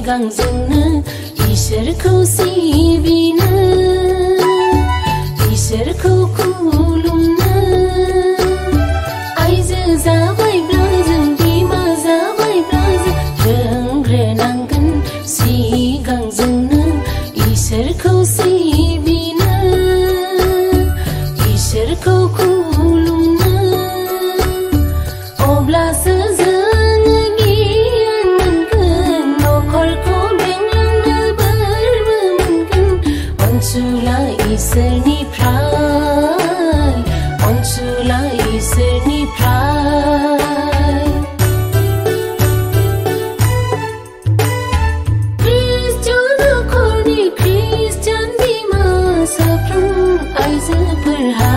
सिगांजोंनो इसोरखौ सिबिनो इसोरखौ खुलुमनो आइजो जाबायब्ला जों बिमा जाबायब्ला जों रोंग्रोनांगोन सिगांजोंनो इसोरखौ सिबिनो इसोरखौ खुलुमनो अब्लासो जोङो गियान मोनगोन नखरखौ बेंलांनो बोरबो मोनगोन अनसुला इसोरनिफ्राय अनसुला इसोरनिफ्राय ख्रिस्टियान नखरनि ख्रिस्टियान बिमा साफ्रोम आइजोफोरहा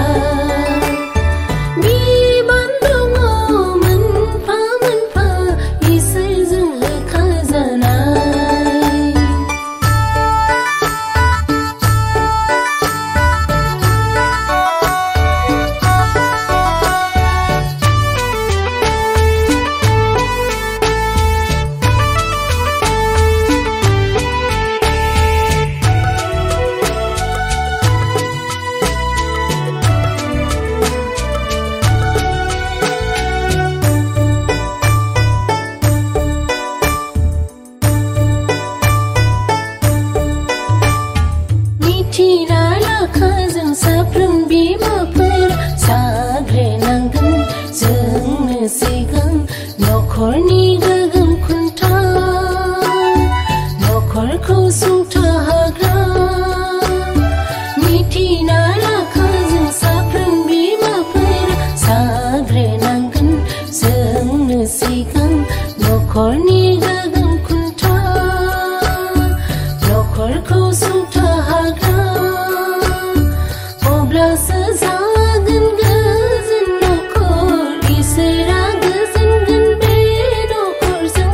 साफ्रोम बिमाफोर जाग्रोनांगोन जोंनो सिगां नखरनि गोगोम खुन्था नखरखौ सुंथाग्रा मिथिना लाखा जों साफ्रोम बिमाफोर जाग्रोनांगोन जोंनो सिगां नखरनि गोगोम खुन्था नखरखौ सुंथाग्रा अब्लासो जागोन गोजोन नखर इसोरा गोजोनगोन बे नखरजों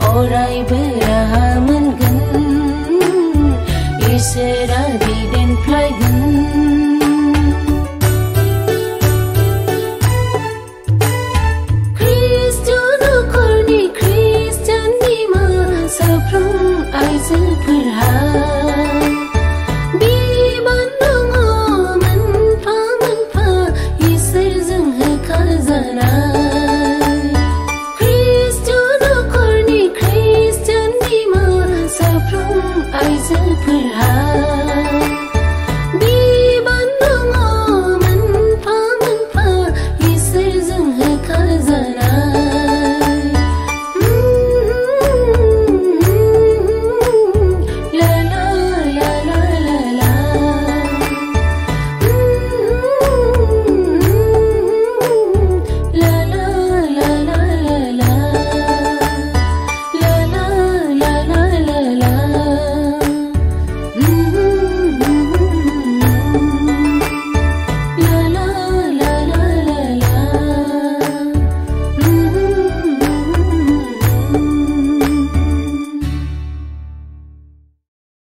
अराय